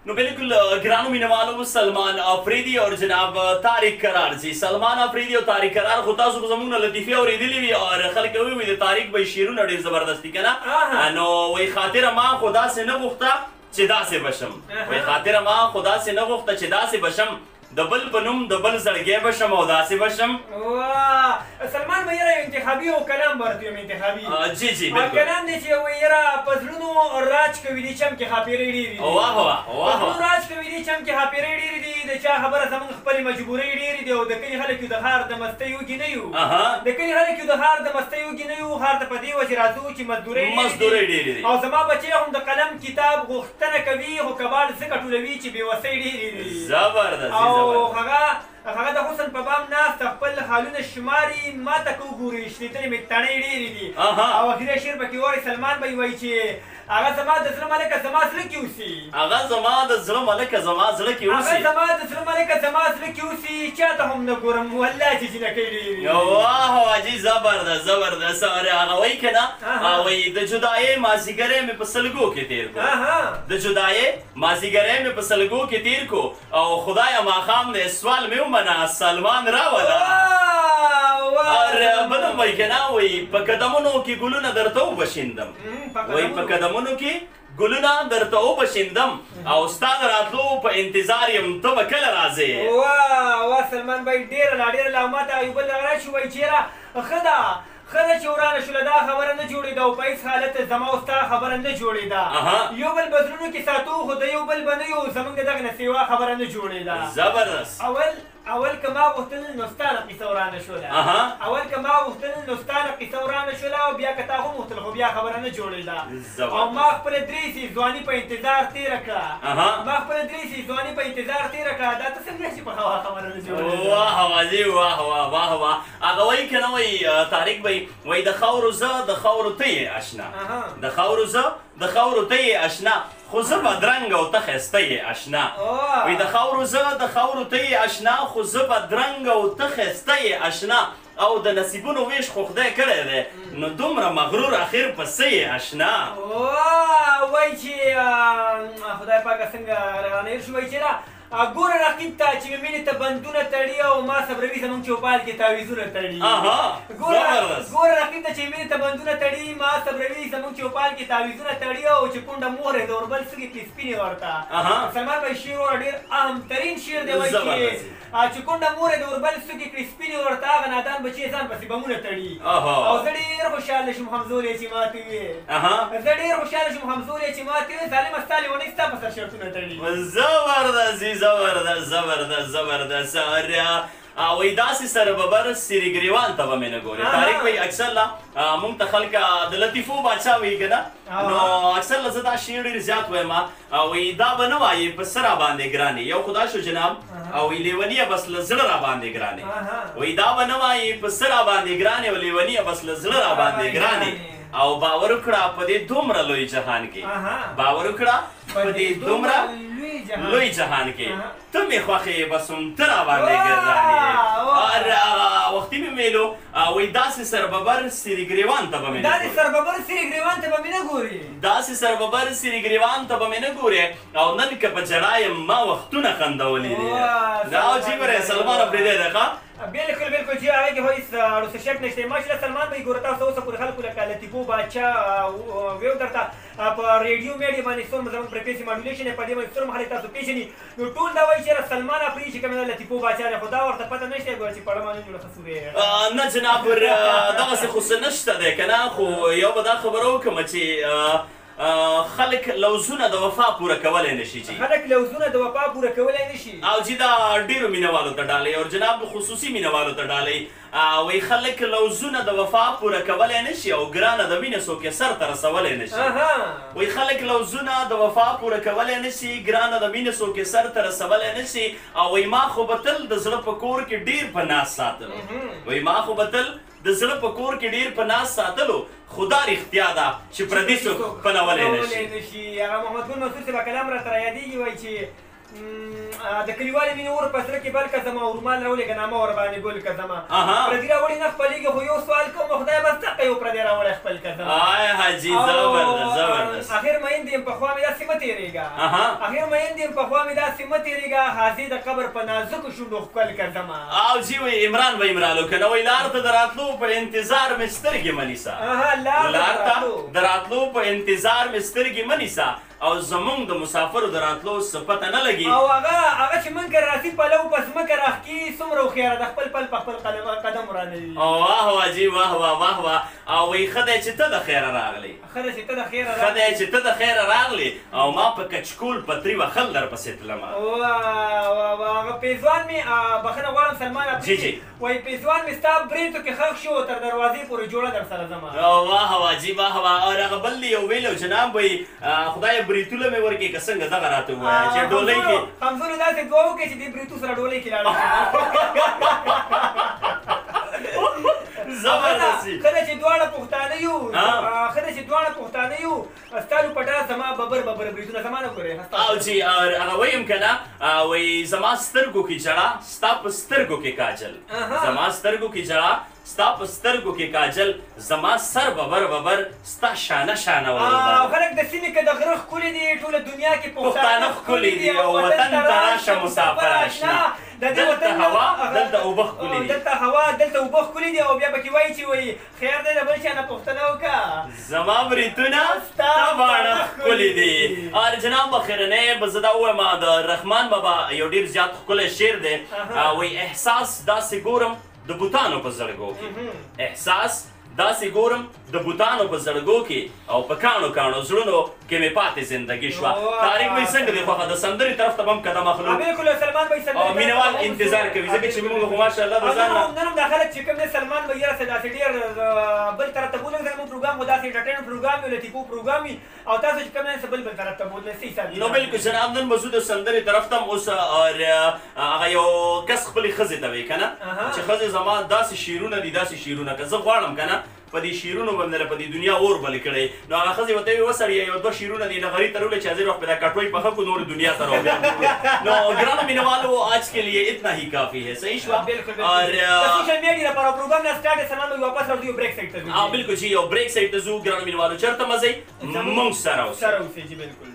नो बिल्कुल गिरानो मिनवालो सलमान अफरीदी और जनाब तारिक करार जी सलमान अफरीदी और तारिक करार खुदा सु जमून लतीफी और इदली और खलक हुई तारिक भाई शेरू नड़ी जबरदस्ती कना नो वही खातिर मा खुदा से न गुफ्ता चिदा से बशम वही खातिर मा खुदा से न गुफ्ता चिदा से बशम दबल बनम दबल जड़गे बशम औदा से बशम। वाह सलमान भैया इंतखाबी और कलाम बरती में इंतखाबी जी जी बिल्कुल कलाम ने छे वो येरा पजलुनो और राज कविदी चम के खापेरे डी वाह वाह वाह राज कविदी चम के खापेरे डी د چا خبره زمون خپل مجبوري ډېری دی او د کلی خلک د هار د مستیو کې نه یو د کلی خلک د هار د مستیو کې نه یو هار ته په دې وجه راځو چې مزدوري ډېری دي او زما بچي هم د قلم کتاب غوښتنه کوي خو کباړ ځکه ټولوي چې بېوسۍ ډېرې دي زبردست او هغه د حسن په بام ناست خپل حالونه شماري ما ته کو ګوري شتې مې تڼۍ ډېرې دي او اخیری شعر پکې وایي سلمان بھائی وایي چې هغه زما د زړه ملکه زما زړه کې اوسي هغه زما د زړه ملکه زما زړه کې اوسي هغه زما د زړه ملکه زما زړه کې اوسي چاته هم نه ګورم والله چې جنکۍ ډېرې واه واجي زبردست زبردست اره هغه وایي که نه وایي د جدایۍ مازدیګری مې په سلګو کې تېر کړو د جدایۍ مازدیګری مې په سلګو کې تېر کړو او خدایه ماښام دی سوال مې ومنه سلمان راوله اره بلم وایي که نه وایي په قدمونو کې ګلونه درته وبشیندم وایي په قدمونو کې ګلونه درته وبشیندم او ستا د راتلو په انتظار یم ته به کله راځې واه سلمان بھائی ډېره لا ډېره لا ماته یو بل راشي وایي چې یاره ښه ده چې ورانه شوله دا خبره نه جوړېده او په هېڅ حالت زما او ستا خبره نه جوړېده یو بل بدلونو کې ساتو خو د یو بل به نه یو زموږ د دغه نه سیوا خبره نه جوړېده زبردست اول که ما غوښتل نو ستا نه قیصه ورانه شوله اول که ما غوښتل نو ستا نه قیصه ورانه شوله او بیا که تا هم غوښتل خو بیا خبره نه جوړېده او ما خپله درې سي ځواني په انتظار تېره کړه ما خپله درې سي ځواني په انتظار تېره کړه دا ته څنګه چې په هوا خبره نه جوړېده واه واجي واه واه واه واه هغه وایي که نه وایي طارق بھائی وایي د خاورو زه د خاورو ته یې اشنا د خاورو زه د خاورو ته یې اشنا خو زه بدرنګ او ته ښایسته یې اشنا وایي د خاورو زه د خاورو ته یې اشنا خو زه بدرنګ او ته ښایسته یې اشنا او د نصیبونو ویش خو خدای کړی دی نو دومره مغرور اخر په څه یې اشنا وایي چې خدای پاکه څنګه رانهیر شو وایي چې نه ګوره رقیب ته چې مې مینې ته بندونه تړي او ما صبروي زموږ چوپال کې تعویضونه تړي ګوره رقیب ته چې مینې ته بندونه تړي ما صبروي زموږ چوپال کې تعویضونه تړي او چې کونډه مور یې د اوربل سږي کې سپینې ورته سلمان بھائی شعر وړه ډېر اهم ترین شعر دی وایي چې کونډه مور یې د اوربل سږي کې سپینې ورته هغه نادان بچي یې ځان پسې بمونه تړي او زه ډېر خوشحاله شوم همزولې چې ماته وې زه ډېر خوشحاله شوم همزولې چې ماته وې ظالمه ستا لیونۍ ستا په سر شرطونه تړي زبردست زبردست زبردست اره وایي داسې سره ببر سیري ګریوان ته به مې نه ګورې طارق وایي اکثر لا مونږ ته خلک د لطیفو باچا وایي که نه نو اکثر له زه دا شعر ډېر زیات وایم وایي دا به نه وایي په څه راباندې ګرانې یو خو دا شو جناب او لیونیه بس له زړه راباندې ګرانې وایي دا به نه وایي په څه راباندې ګرانې او لیونیه بس له زړه راباندې ګرانې او باور وکړه په دې دومره لوی جهان کې باور وکړه په دې دومره لوی جهان کې ته مې خوښې یې بس هم ته راباندې ګرانې وختي مې ویلو وایي داسې سرببر سیري ګریوان ته به مې داسې سرببر سیري ګریوان ته به مې نه ګورې داسې سرببر سیري ګریوان ته به مې نه ګورې او نن که په ژړا یم ما وختونه خندولي دي دا عجیب دی سلمان افریدی دی ښه بالکل بالکل چې هغه کې هیڅ اړوسه شک نشته ماشاءالله سلمان بھائی ګوره تاسو اوسه پورې خلکو لکه لطیفو باچا ویو درته په ریډیو میډیا باندې ستور زموږ فریکوینسي ماډولیشن یې په دې باندې ستور خلک تاسو پېژني نو ټول دا وایي چې سلمان افریدي چې کوم لطیفو باچا دی خو دا ورته پته نشته ګوره چې پړه باندې جوړه خسورې نه جناب دغسې خو څه نشته دی که نه خو یو به دا خبره وکړم چې خلک لوزونه د وفا پوره کولی نشي چې خلک لوزونه د وفا پوره کولی نشي او چې دا ډېرو مینهوالو ته ډالۍ او جناب خصوصي مینهوالو ته ډالۍ وایي خلک لوزونه د وفا پوره کولی نشي او ګرانه د مینې څوک یې سر ته رسولی نشي وایي خلک لوزونه د وفا پوره کولی نشي ګرانه د مینې څوک یې سر ته رسولی نشي او وایي ما خو به تل د زړه په کور کې ډېر په ناز ساتلو وایي ما خو به تل د زړه په کور کې ډېر په ناز ساتلو خدا رښتیا ده چې پردي څوک پنولی نشي هغه محمد ګل منصور صاحب کلام راته رایادېږي وایي چې د کلیوالې مینې اور په زړه کې بل کړم او رومال راولې که نامه ورباندې ګل کړم پردي راوړي نه خپلېږي خو یو سوال کوم خدای بس دقه یو پردی راوړی خپل کړم آی حاجي زبردست زبردست اخر میندې یم پخوا مې داسې مه تېرېږه اخر میندې یم پخوا مې داسې مه تېرېږه حاضر د قبر په نازکو شونډو ښکل کړم او جی وی عمران به عمرانو که نه وی لار ته د راتلو په انتظار مې سترګې مه نیسه لار ته د راتلو په انتظار مې سترګې مه نیسه او زمونږ د مسافرو د راتلو څه پته نه لګي او هغه چې موږ کره راسي پلو په ځمکه راښکي څومره هوښیاره د خپل پل په خپل قدم ورانوي واه واه جي واه واه واه واه او وی ښه دی چې ته د خیره راغلی ښه دی چې ته د خیره ښه دی چې ته د خیره راغلی او ما په کچکول په تریوه خل درپسې تلمه هغه پیزوان مې بخښنه غواړم سلمان جی جی وایي پیزوان مې ستا بریتو کې ښخ شو تر دروازې پورې جوړه در سره ځمه واه واه جي واه واه او هغه بل دی یو ویلو جناب وایي خدای بریتونه مې ورکړي که څنګه دغه راته ووایه چې ډولۍ کې خمزونو داسې دعا وکړې چې دې بریتو سره ډولۍ کې لاړه زبردستي کله چې دواړه پښتانه یو کله چې دواړه پښتانه یو ستا لوپټه زما ببر ببر بریتونه زما نه ګورې او جی هغه ویم که نه وایي زما سترګو کې ژړا ستا په سترګو کې کاجل زما سترګو کې ژړا ستا په سترګو کې کاجل زما سر ببر ببر ستا شانه شانه او خلک د سیمې که د غره ښکلي دي ټوله دنیا کې پښتانه ښکلي دي او وطن ته راشه مسافر اشنا دلته هوا دلته اوبه ښکلي دي دلته هوا دلته اوبه ښکلي دي او بیا پکې وایي چې وایي خیر دی د بل چا نه پوښتنه وکړه زما بریتونه ستا باڼه ښکلي دي اور جناب بخیرنۍ به زه دا ووایم د رحمان بابا یو ډېر زیات ښکلی شعر دی وایي احساس داسې ګورم د بوتانو په زړګو کې احساس داسې ګورم د بوتانو په زړګو کې او په کاڼو کاڼو زړونو کې مې پاتې زندګي شوه طارق بهي څنګه دی خوښه د سندرې طرف ته به هم قدم اخلو بالکل سلمان بهي او مینهوال انتظار کوي ځکه چې موږ خو ماشاءالله د ځان نن هم دا خلک چې کوم دی سلمان بهي راسه داسې ډېر بل طرف ته بولم زموږ پروګرام خو داسې انټرټینمنټ پروګرام وي لطیفو پروګرام وي او تاسو چې کوم دی بل طرف ته بولئ څه حساب نو بالکل جناب نن به زو د سندرې طرف ته هم اوس هغه یو کس خپلې ښځې ته وایي که نه چې ښځې زما داسې شعرونه دي داسې شعرونه که زه غواړم که نه په دې شعرونو باندې په دې دنیا اور بل کړی نو هغه ښځې ورته وایي وسړیه یو دوه شعرونه دي نغري ته راولې چې حاضر وخت په دا کټوۍ پخه کړو نور دنیا ته راو نو ګرانو مینهوالو آج के लिए इतना ही काफी है सही شوا और सोशल میډیا لپاره پروګرام نه سٹارټ سلام نو واپس راځو بریک سایت ته بالکل جی یو بریک سایت ته زو ګرانو مینهوالو چرته مزه مونږ سره اوسئ جی بالکل